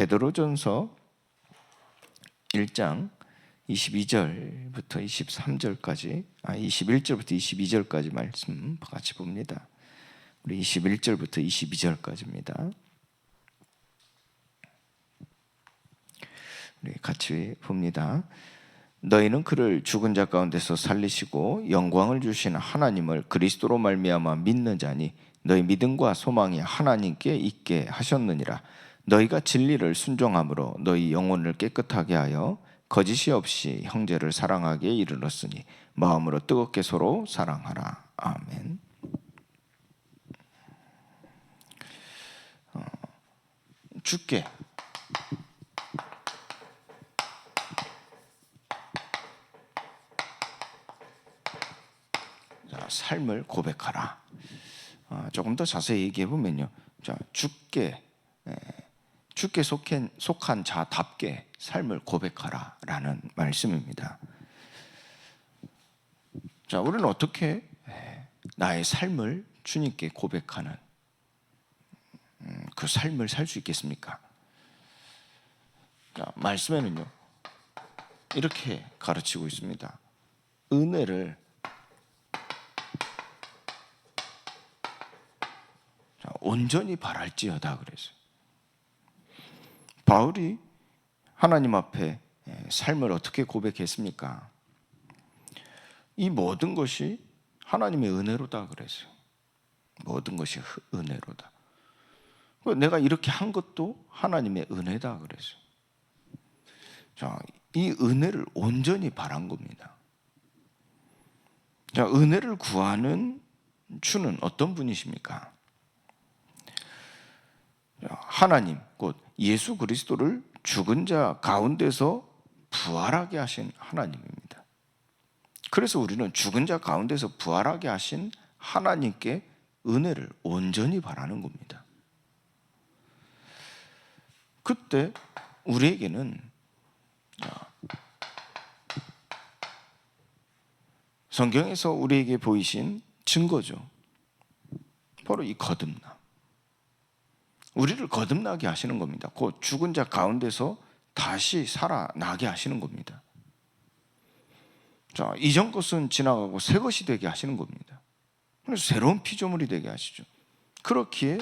베드로전서 1장 22절부터 23절까지 21절부터 22절까지 말씀 같이 봅니다. 우리 21절부터 22절까지입니다. 우리 같이 봅니다. 너희는 그를 죽은 자 가운데서 살리시고 영광을 주신 하나님을 그리스도로 말미암아 믿는 자니 너희 믿음과 소망이 하나님께 있게 하셨느니라. 너희가 진리를 순종함으로 너희 영혼을 깨끗하게 하여 거짓이 없이 형제를 사랑하기에 이르렀으니 마음으로 뜨겁게 서로 사랑하라. 아멘. 주께 삶을 고백하라. 조금 더 자세히 얘기해 보면요, 주께 속한 자답게 삶을 고백하라라는 말씀입니다. 자, 우리는 어떻게 나의 삶을 주님께 고백하는 그 삶을 살 수 있겠습니까? 자, 말씀에는요 이렇게 가르치고 있습니다. 은혜를 온전히 바랄지어다 그랬어요. 바울이 하나님 앞에 삶을 어떻게 고백했습니까? 이 모든 것이 하나님의 은혜로다 그랬어요. 모든 것이 은혜로다. 내가 이렇게 한 것도 하나님의 은혜다 그랬어요. 자, 이 은혜를 온전히 바란 겁니다. 자, 은혜를 구하는 주는 어떤 분이십니까? 하나님, 곧 예수 그리스도를 죽은 자 가운데서 부활하게 하신 하나님입니다. 그래서 우리는 죽은 자 가운데서 부활하게 하신 하나님께 은혜를 온전히 바라는 겁니다. 그때 우리에게는 성경에서 우리에게 보이신 증거죠. 바로 이 거듭남. 우리를 거듭나게 하시는 겁니다. 곧 죽은 자 가운데서 다시 살아나게 하시는 겁니다. 자, 이전 것은 지나가고 새 것이 되게 하시는 겁니다. 그래서 새로운 피조물이 되게 하시죠. 그렇기에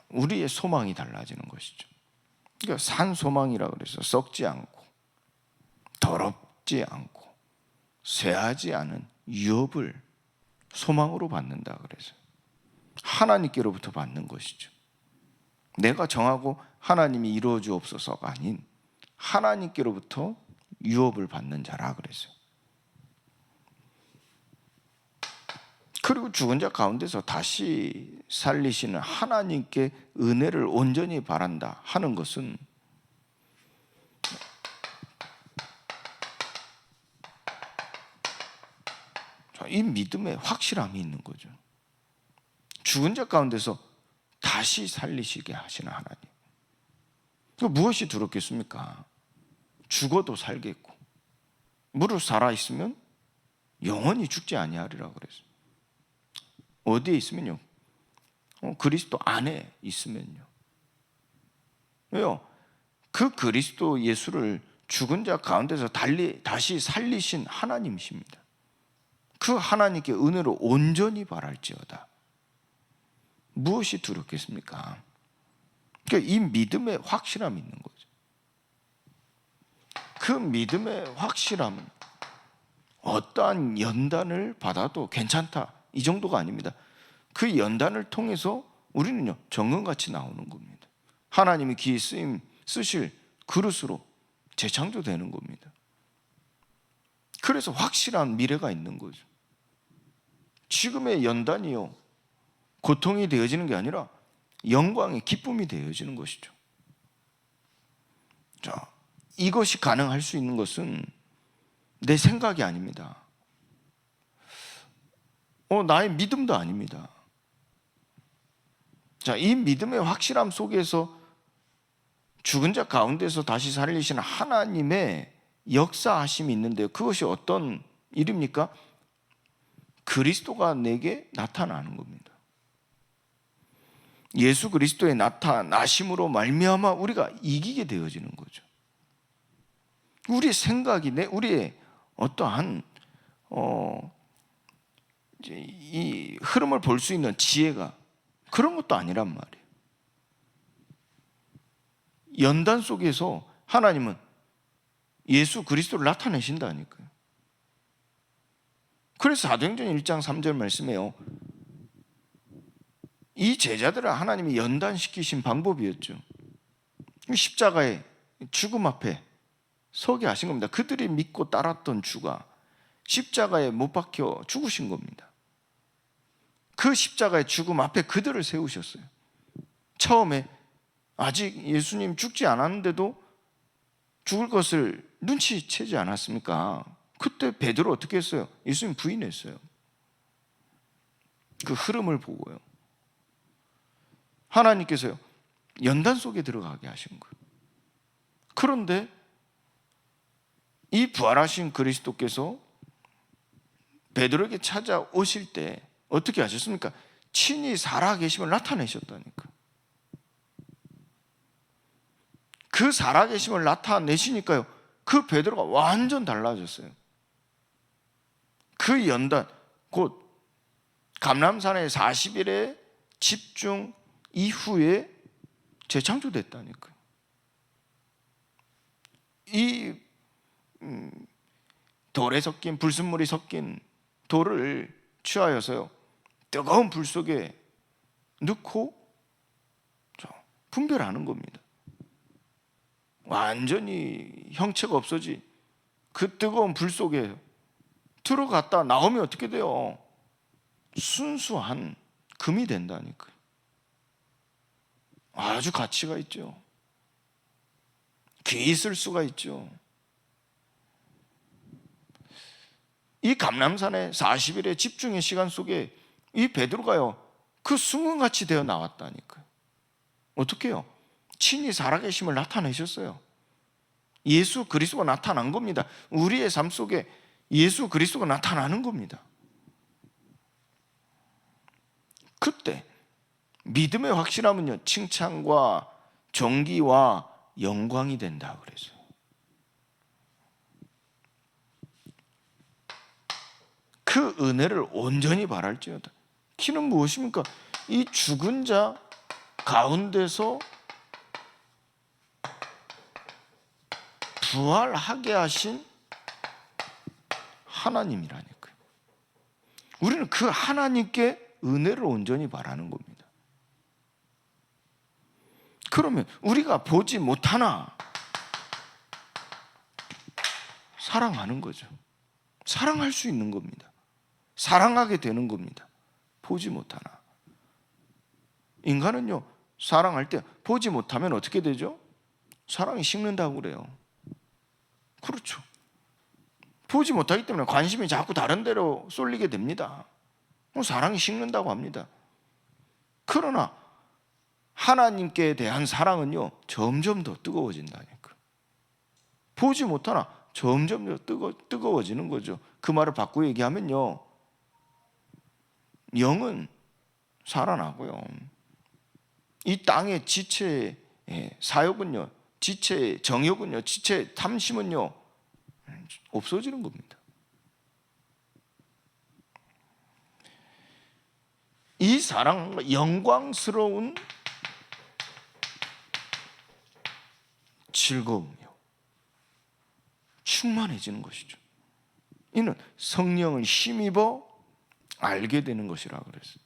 우리의 소망이 달라지는 것이죠. 그러니까 산 소망이라고 그래서 썩지 않고 더럽지 않고 쇠하지 않은 유업을 소망으로 받는다 그래서 하나님께로부터 받는 것이죠. 내가 정하고 하나님이 이루어 주옵소서가 아닌 하나님께로부터 유업을 받는 자라 그랬어요. 그리고 죽은 자 가운데서 다시 살리시는 하나님께 은혜를 온전히 바란다 하는 것은 이 믿음의 확실함이 있는 거죠. 죽은 자 가운데서 다시 살리시게 하시는 하나님. 무엇이 두렵겠습니까? 죽어도 살겠고 무릇 살아있으면 영원히 죽지 아니하리라고 그랬어요. 어디에 있으면요? 그리스도 안에 있으면요. 왜요? 그 그리스도 예수를 죽은 자 가운데서 다시 살리신 하나님이십니다. 그 하나님께 은혜로 온전히 바랄지어다. 무엇이 두렵겠습니까? 그러니까 이 믿음의 확실함이 있는 거죠. 그 믿음의 확실함, 어떠한 연단을 받아도 괜찮다 이 정도가 아닙니다. 그 연단을 통해서 우리는요 정금같이 나오는 겁니다. 하나님이 귀히 쓰실 그릇으로 재창조되는 겁니다. 그래서 확실한 미래가 있는 거죠. 지금의 연단이요 고통이 되어지는 게 아니라 영광의 기쁨이 되어지는 것이죠. 자, 이것이 가능할 수 있는 것은 내 생각이 아닙니다. 나의 믿음도 아닙니다. 자, 이 믿음의 확실함 속에서 죽은 자 가운데서 다시 살리시는 하나님의 역사하심이 있는데요. 그것이 어떤 일입니까? 그리스도가 내게 나타나는 겁니다. 예수 그리스도의 나타나심으로 말미암아 우리가 이기게 되어지는 거죠. 우리의 생각이 우리의 어떠한 이제 이 흐름을 볼 수 있는 지혜가 그런 것도 아니란 말이에요. 연단 속에서 하나님은 예수 그리스도를 나타내신다니까요. 그래서 사도행전 1장 3절 말씀에요, 이 제자들을 하나님이 연단시키신 방법이었죠. 십자가의 죽음 앞에 서게 하신 겁니다. 그들이 믿고 따랐던 주가 십자가에 못 박혀 죽으신 겁니다. 그 십자가의 죽음 앞에 그들을 세우셨어요. 처음에 아직 예수님 죽지 않았는데도 죽을 것을 눈치채지 않았습니까? 그때 베드로 어떻게 했어요? 예수님 부인했어요. 그 흐름을 보고요. 하나님께서요, 연단 속에 들어가게 하신 거예요. 그런데 이 부활하신 그리스도께서 베드로에게 찾아오실 때 어떻게 하셨습니까? 친히 살아계심을 나타내셨다니까. 그 살아계심을 나타내시니까요, 그 베드로가 완전 달라졌어요. 그 연단, 곧 감람산의 40일의 집중 이후에 재창조됐다니까요. 이 돌에 섞인, 불순물이 섞인 돌을 취하여서요, 뜨거운 불 속에 넣고 분별하는 겁니다. 완전히 형체가 없어지 그 뜨거운 불 속에 들어갔다 나오면 어떻게 돼요? 순수한 금이 된다니까요. 아주 가치가 있죠. 귀히 쓸 수가 있죠. 이 감람산의 40일의 집중의 시간 속에 이 베드로가요, 그 순금같이 되어 나왔다니까요. 어떻게 해요? 친히 살아계심을 나타내셨어요. 예수 그리스도가 나타난 겁니다. 우리의 삶 속에 예수 그리스도가 나타나는 겁니다. 그때 믿음의 확실함은요, 칭찬과 존귀와 영광이 된다 그랬어요. 그 은혜를 온전히 바랄지어다. 키는 무엇입니까? 이 죽은 자 가운데서 부활하게 하신 하나님이라니까요. 우리는 그 하나님께 은혜를 온전히 바라는 겁니다. 그러면 우리가 보지 못하나 사랑하는 거죠. 사랑할 수 있는 겁니다. 사랑하게 되는 겁니다. 보지 못하나. 인간은요, 사랑할 때 보지 못하면 어떻게 되죠? 사랑이 식는다고 그래요. 그렇죠. 보지 못하기 때문에 관심이 자꾸 다른 데로 쏠리게 됩니다. 사랑이 식는다고 합니다. 그러나 하나님께 대한 사랑은요, 점점 더 뜨거워진다니까. 보지 못하나 점점 더 뜨거워지는 거죠. 그 말을 바꾸어 얘기하면요, 영은 살아나고요, 이 땅의 지체의 사욕은요, 지체의 정욕은요, 지체의 탐심은요 없어지는 겁니다. 이 사랑, 영광스러운 즐거움이요, 충만해지는 것이죠. 이는 성령을 힘입어 알게 되는 것이라 그랬어요.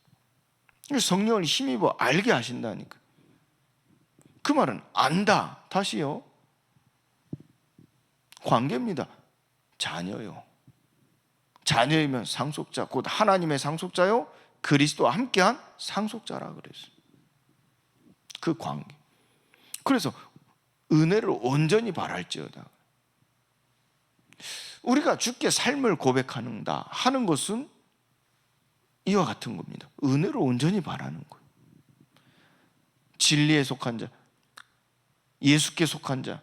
성령을 힘입어 알게 하신다니까. 그 말은 안다, 다시요, 관계입니다. 자녀요. 자녀이면 상속자, 곧 하나님의 상속자요, 그리스도와 함께한 상속자라 그랬어요. 그 관계. 그래서 은혜를 온전히 바랄지어다. 우리가 주께 삶을 고백하는다 하는 것은 이와 같은 겁니다. 은혜를 온전히 바라는 거예요. 진리에 속한 자, 예수께 속한 자,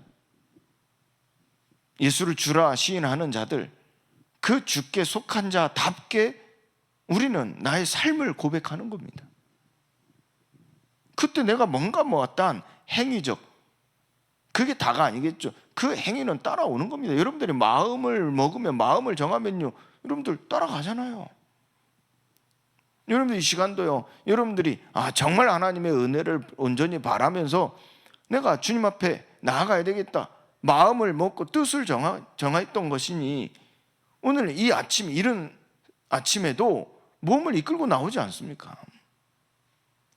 예수를 주라 시인하는 자들, 그 주께 속한 자답게 우리는 나의 삶을 고백하는 겁니다. 그때 내가 뭔가 어떤 행위적, 그게 다가 아니겠죠. 그 행위는 따라오는 겁니다. 여러분들이 마음을 먹으면, 마음을 정하면요, 여러분들 따라가잖아요. 여러분들 이 시간도요, 여러분들이 정말 하나님의 은혜를 온전히 바라면서 내가 주님 앞에 나아가야 되겠다, 마음을 먹고 뜻을 정했던 것이니 오늘 이 아침, 이른 아침에도 몸을 이끌고 나오지 않습니까?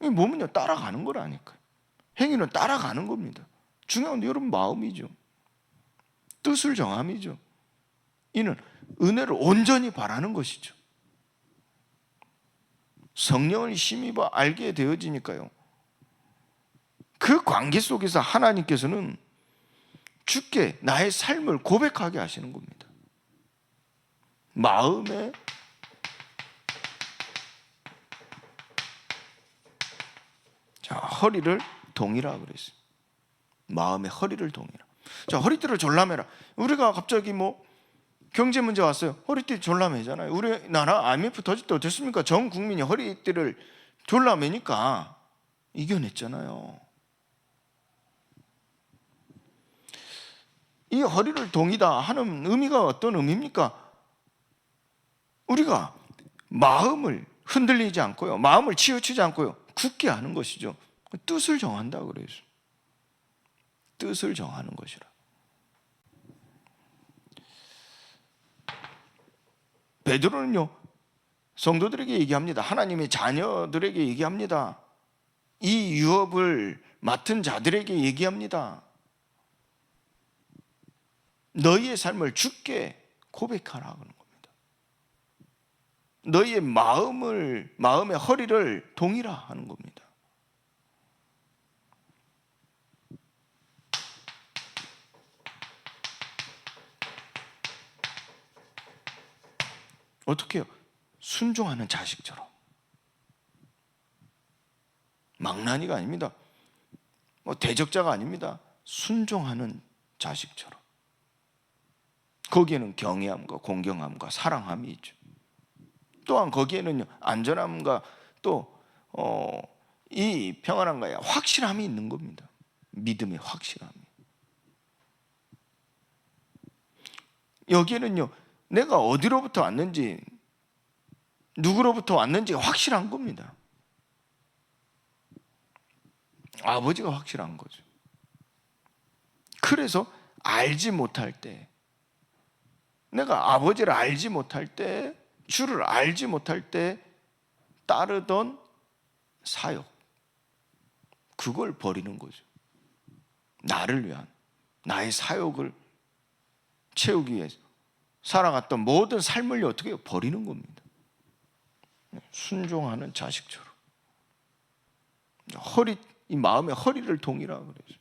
이 몸은요, 따라가는 거라니까요. 행위는 따라가는 겁니다. 중요한 건 여러분 마음이죠. 뜻을 정함이죠. 이는 은혜를 온전히 바라는 것이죠. 성령을 힘입어 알게 되어지니까요, 그 관계 속에서 하나님께서는 주께 나의 삶을 고백하게 하시는 겁니다. 마음에 허리를 동이라 그랬어요. 마음의 허리를 동이라. 자, 허리띠를 졸라매라. 우리가 갑자기 경제 문제 왔어요. 허리띠 졸라매잖아요. 우리나라 IMF 터질 때 어땠습니까? 전 국민이 허리띠를 졸라매니까 이겨냈잖아요. 이 허리를 동이다 하는 의미가 어떤 의미입니까? 우리가 마음을 흔들리지 않고요, 마음을 치우치지 않고요, 굳게 하는 것이죠. 뜻을 정한다 그래요. 뜻을 정하는 것이라. 베드로는요, 성도들에게 얘기합니다. 하나님의 자녀들에게 얘기합니다. 이 유업을 맡은 자들에게 얘기합니다. 너희의 삶을 주께 고백하라 그러는 겁니다. 너희의 마음의 허리를 동이라 하는 겁니다. 어떻게 해요? 순종하는 자식처럼. 망나니가 아닙니다. 대적자가 아닙니다. 순종하는 자식처럼. 거기에는 경외함과 공경함과 사랑함이 있죠. 또한 거기에는 안전함과 또 이 평안함과 확실함이 있는 겁니다. 믿음의 확실함이. 여기에는요, 내가 어디로부터 왔는지, 누구로부터 왔는지가 확실한 겁니다. 아버지가 확실한 거죠. 그래서 알지 못할 때, 내가 아버지를 알지 못할 때, 주를 알지 못할 때 따르던 사역, 그걸 버리는 거죠. 나를 위한, 나의 사역을 채우기 위해서 살아갔던 모든 삶을 어떻게 해요? 버리는 겁니다. 순종하는 자식처럼. 이 마음의 허리를 동이라 그러죠.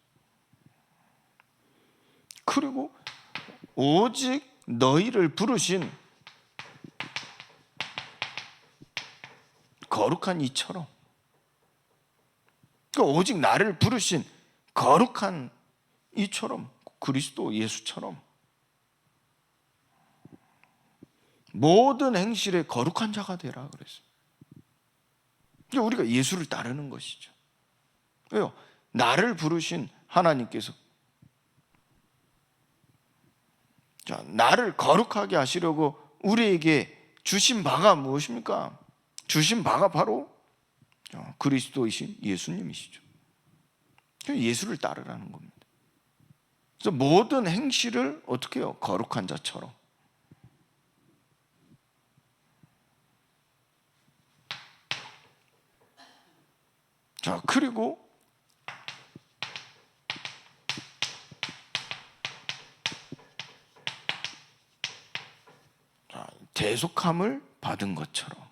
그리고 오직 너희를 부르신 거룩한 이처럼, 그러니까 오직 나를 부르신 거룩한 이처럼, 그리스도 예수처럼 모든 행실에 거룩한 자가 되라 그랬어요. 그러니까 우리가 예수를 따르는 것이죠. 왜요? 나를 부르신 하나님께서 나를 거룩하게 하시려고 우리에게 주신 바가 무엇입니까? 주신 바가 바로 그리스도이신 예수님이시죠. 예수를 따르라는 겁니다. 그래서 모든 행실을 어떻게 해요? 거룩한 자처럼. 자, 그리고 대속함을 받은 것처럼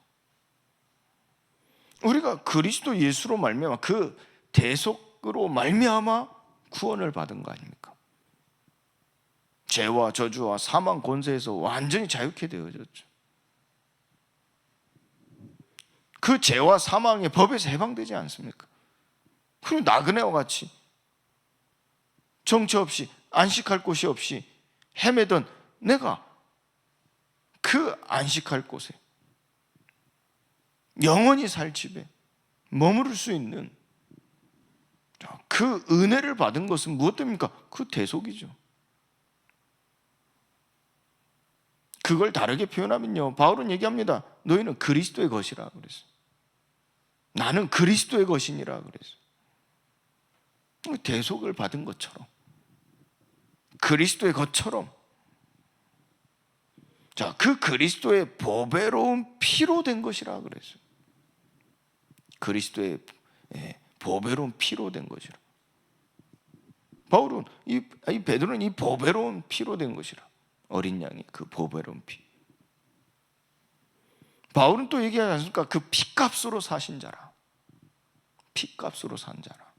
우리가 그리스도 예수로 말미암아 그 대속으로 말미암아 구원을 받은 거 아닙니까? 죄와 저주와 사망 권세에서 완전히 자유케 되어졌죠. 그 죄와 사망의 법에서 해방되지 않습니까? 그리고 나그네와 같이 정처 없이 안식할 곳이 없이 헤매던 내가 그 안식할 곳에 영원히 살 집에 머무를 수 있는 그 은혜를 받은 것은 무엇 때문입니까? 그 대속이죠. 그걸 다르게 표현하면요, 바울은 얘기합니다. 너희는 그리스도의 것이라 그랬어요. 나는 그리스도의 것이니라 그랬어요. 대속을 받은 것처럼, 그리스도의 것처럼, 자, 그 그리스도의 보배로운 피로 된 것이라 그랬어요. 그리스도의 보배로운 피로 된 것이라. 바울은 베드로는 이 보배로운 피로 된 것이라. 어린 양이 그 보배로운 피. 바울은 또 얘기하지 않습니까? 그 피값으로 사신 자라. 피값으로 산 자라.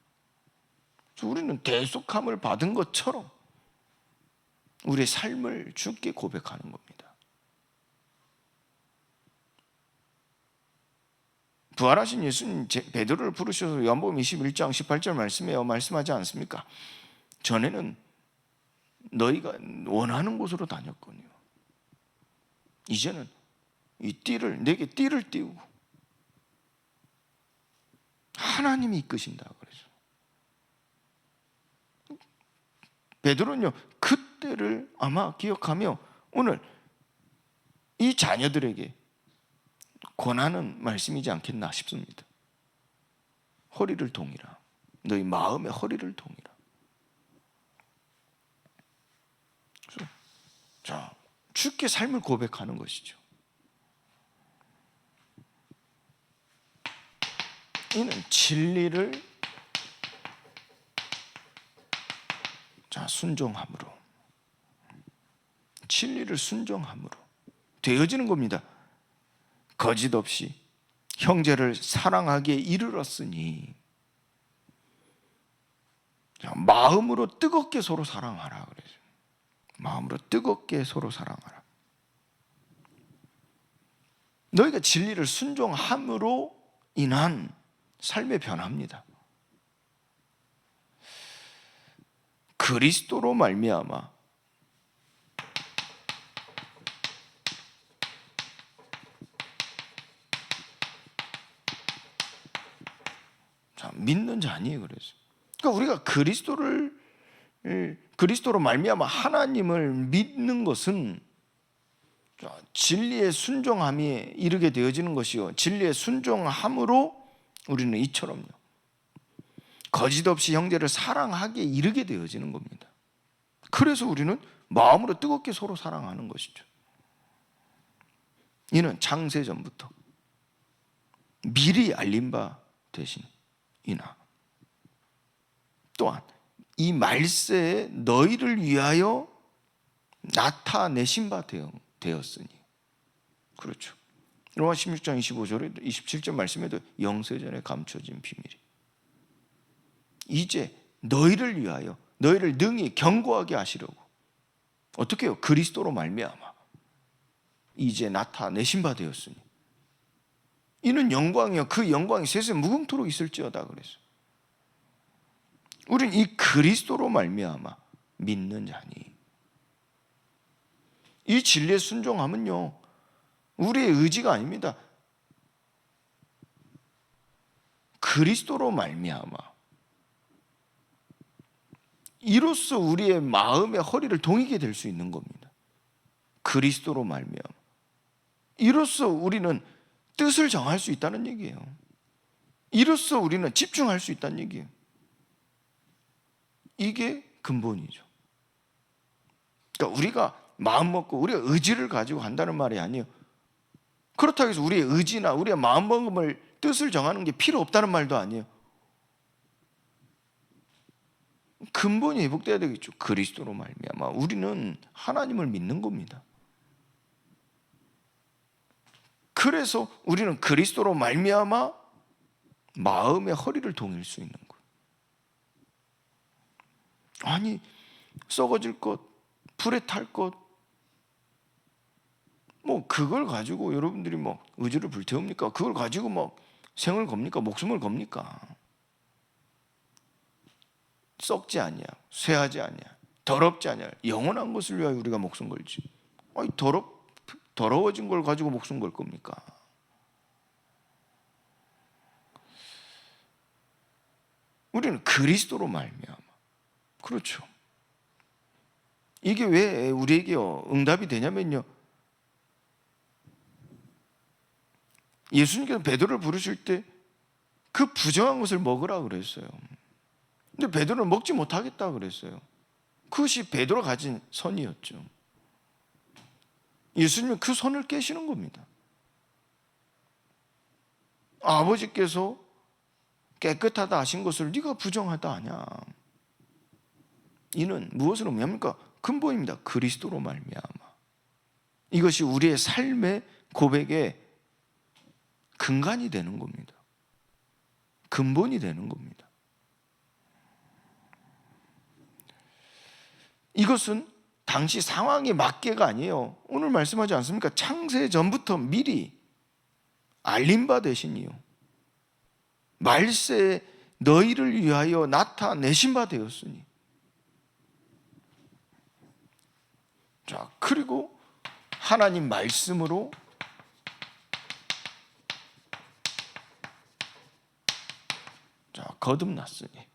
그래서 우리는 대속함을 받은 것처럼 우리의 삶을 주께 고백하는 겁니다. 부활하신 예수님 베드로를 부르셔서 요한복음 21장 18절 말씀하지 않습니까? 전에는 너희가 원하는 곳으로 다녔거든요. 이제는 내게 띠를 띄우고 하나님이 이끄신다 그래서 베드로는요, 그때를 아마 기억하며 오늘 이 자녀들에게 권하는 말씀이지 않겠나 싶습니다. 허리를 동이라. 너희 마음의 허리를 동이라. 자, 주께 삶을 고백하는 것이죠. 이는 진리를 순종함으로, 진리를 순종함으로 되어지는 겁니다. 거짓 없이 형제를 사랑하기에 이르렀으니 마음으로 뜨겁게 서로 사랑하라 그래요. 마음으로 뜨겁게 서로 사랑하라. 너희가 진리를 순종함으로 인한 삶의 변화입니다. 그리스도로 말미암아 믿는 자 아니에요. 그러니까 우리가 그리스도로 말미암아 하나님을 믿는 것은 진리의 순종함에 이르게 되어지는 것이요, 진리의 순종함으로 우리는 이처럼요 거짓 없이 형제를 사랑하기에 이르게 되어지는 겁니다. 그래서 우리는 마음으로 뜨겁게 서로 사랑하는 것이죠. 이는 창세전부터 미리 알린 바 되신 이나 또한 이 말세에 너희를 위하여 나타내신 바 되었으니. 그렇죠. 로마 16장 25절에 27절 말씀에도 영세전에 감춰진 비밀이 이제 너희를 위하여 너희를 능히 견고하게 하시려고 어떻게 해요? 그리스도로 말미암아 이제 나타내신 바 되었으니 이는 영광이요 그 영광이 세상에 무궁토록 있을지어다 그랬어요. 우린 이 그리스도로 말미암아 믿는 자니 이 진리에 순종함은요 우리의 의지가 아닙니다. 그리스도로 말미암아 이로써 우리의 마음의 허리를 동이게 될 수 있는 겁니다. 그리스도로 말미암아 이로써 우리는 뜻을 정할 수 있다는 얘기예요. 이로써 우리는 집중할 수 있다는 얘기예요. 이게 근본이죠. 그러니까 우리가 마음 먹고 우리가 의지를 가지고 한다는 말이 아니에요. 그렇다고 해서 우리의 의지나 우리의 마음먹음을 뜻을 정하는 게 필요 없다는 말도 아니에요. 근본이 회복돼야 되겠죠. 그리스도로 말미암아 우리는 하나님을 믿는 겁니다. 그래서 우리는 그리스도로 말미암아 마음의 허리를 동일 수 있는 거예요. 아니 썩어질 것, 불에 탈 것, 뭐 그걸 가지고 여러분들이 뭐 의지를 불태웁니까? 그걸 가지고 뭐 생을 겁니까? 목숨을 겁니까? 썩지 아니야, 쇠하지 아니야, 더럽지 아니야. 영원한 것을 위하여 우리가 목숨 걸지. 아니 더러워진 걸 가지고 목숨 걸 겁니까? 우리는 그리스도로 말미암아. 그렇죠. 이게 왜 우리에게 응답이 되냐면요, 예수님께서 베드로를 부르실 때 그 부정한 것을 먹으라 그랬어요. 근데 베드로는 먹지 못하겠다 그랬어요. 그것이 베드로 가진 선이었죠. 예수님은 그 선을 깨시는 겁니다. 아버지께서 깨끗하다 하신 것을 네가 부정하다 하냐. 이는 무엇으로 말미암니까? 근본입니다. 그리스도로 말미암아. 이것이 우리의 삶의 고백의 근간이 되는 겁니다. 근본이 되는 겁니다. 이것은 당시 상황에 맞게가 아니에요. 오늘 말씀하지 않습니까? 창세 전부터 미리 알린 바 되시니요, 말세 너희를 위하여 나타내신 바 되었으니. 자, 그리고 하나님 말씀으로 거듭났으니.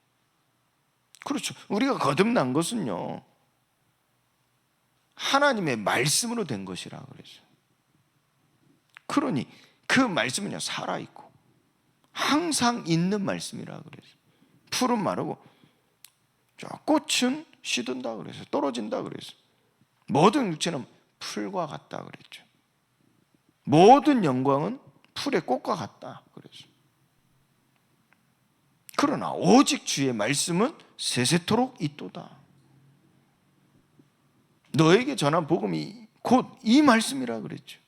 그렇죠. 우리가 거듭난 것은요, 하나님의 말씀으로 된 것이라 그랬어요. 그러니 그 말씀은요, 살아있고 항상 있는 말씀이라 그랬어요. 풀은 마르고 꽃은 시든다 그랬어요. 떨어진다 그랬어요. 모든 육체는 풀과 같다 그랬죠. 모든 영광은 풀의 꽃과 같다 그랬어요. 그러나 오직 주의 말씀은 세세토록 있도다. 너에게 전한 복음이 곧 이 말씀이라 그랬죠.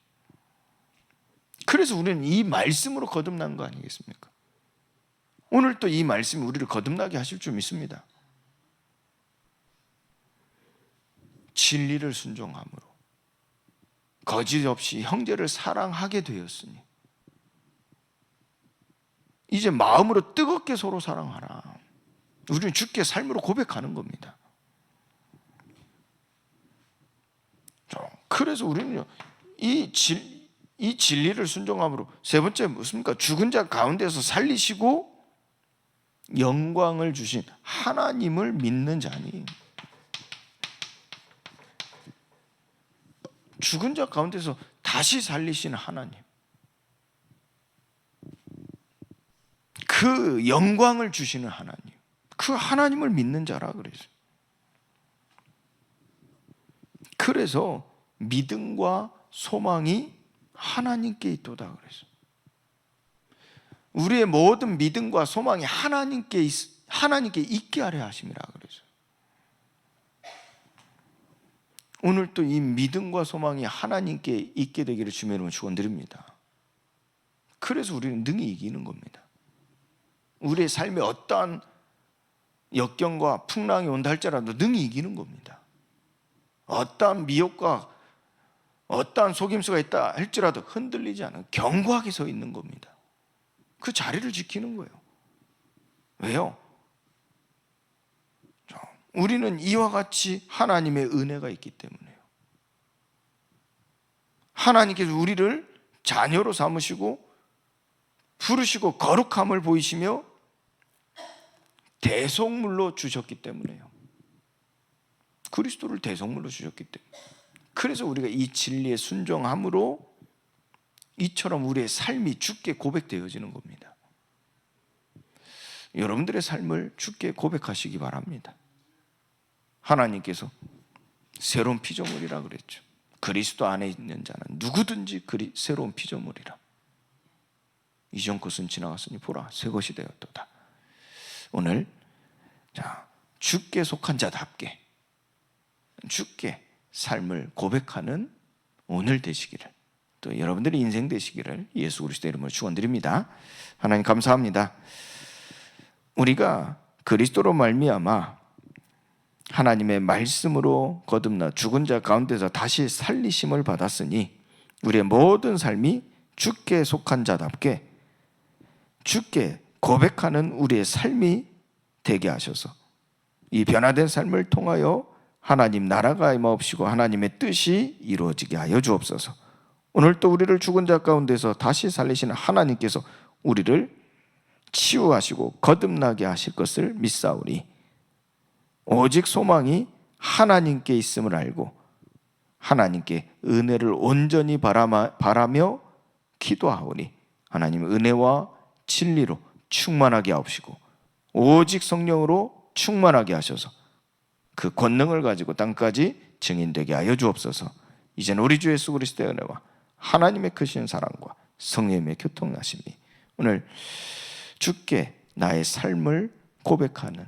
그래서 우리는 이 말씀으로 거듭난 거 아니겠습니까? 오늘 또 이 말씀이 우리를 거듭나게 하실 줄 믿습니다. 진리를 순종함으로 거짓 없이 형제를 사랑하게 되었으니 이제 마음으로 뜨겁게 서로 사랑하라. 우리는 주께 삶으로 고백하는 겁니다. 그래서 우리는요, 이 진리를 순종함으로, 세 번째 무엇입니까? 죽은 자 가운데서 살리시고 영광을 주신 하나님을 믿는 자니. 죽은 자 가운데서 다시 살리신 하나님, 그 영광을 주시는 하나님, 그 하나님을 믿는 자라 그랬어요. 그래서 믿음과 소망이 하나님께 있도다 그랬어요. 우리의 모든 믿음과 소망이 하나님께 있게 하려 하심이라 그랬어요. 오늘 또 이 믿음과 소망이 하나님께 있게 되기를 주의 이름으로 축원드립니다. 그래서 우리는 능히 이기는 겁니다. 우리의 삶에 어떠한 역경과 풍랑이 온다 할지라도 능히 이기는 겁니다. 어떠한 미혹과 어떠한 속임수가 있다 할지라도 흔들리지 않은 견고하게 서 있는 겁니다. 그 자리를 지키는 거예요. 왜요? 우리는 이와 같이 하나님의 은혜가 있기 때문에요. 하나님께서 우리를 자녀로 삼으시고 부르시고 거룩함을 보이시며 대속물로 주셨기 때문에요. 그리스도를 대속물로 주셨기 때문에. 그래서 우리가 이 진리에 순종함으로 이처럼 우리의 삶이 주께 고백되어지는 겁니다. 여러분들의 삶을 주께 고백하시기 바랍니다. 하나님께서 새로운 피조물이라 그랬죠. 그리스도 안에 있는 자는 누구든지 새로운 피조물이라. 이전 것은 지나갔으니 보라 새 것이 되었도다. 오늘 주께 속한 자답게 주께 삶을 고백하는 오늘 되시기를, 또 여러분들의 인생 되시기를 예수 그리스도 이름으로 축원드립니다. 하나님 감사합니다. 우리가 그리스도로 말미암아 하나님의 말씀으로 거듭나 죽은 자 가운데서 다시 살리심을 받았으니 우리의 모든 삶이 주께 속한 자답게 주께 고백하는 우리의 삶이 되게 하셔서 이 변화된 삶을 통하여 하나님 나라가 임하옵시고 하나님의 뜻이 이루어지게 하여 주옵소서. 오늘 또 우리를 죽은 자 가운데서 다시 살리시는 하나님께서 우리를 치유하시고 거듭나게 하실 것을 믿사오니 오직 소망이 하나님께 있음을 알고 하나님께 은혜를 온전히 바라며 기도하오니 하나님 은혜와 진리로 충만하게 하옵시고 오직 성령으로 충만하게 하셔서 그 권능을 가지고 땅까지 증인되게 하여 주옵소서. 이제는 우리 주 예수 그리스도의 은혜와 하나님의 크신 사랑과 성령님의 교통하심이 오늘 주께 나의 삶을 고백하는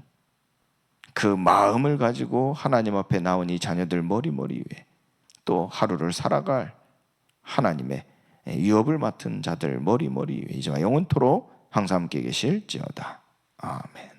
그 마음을 가지고 하나님 앞에 나온 이 자녀들 머리 위에 또 하루를 살아갈 하나님의 유업을 맡은 자들 머리 위에 이제와 영원토록 항상 함께 계실지어다. 아멘.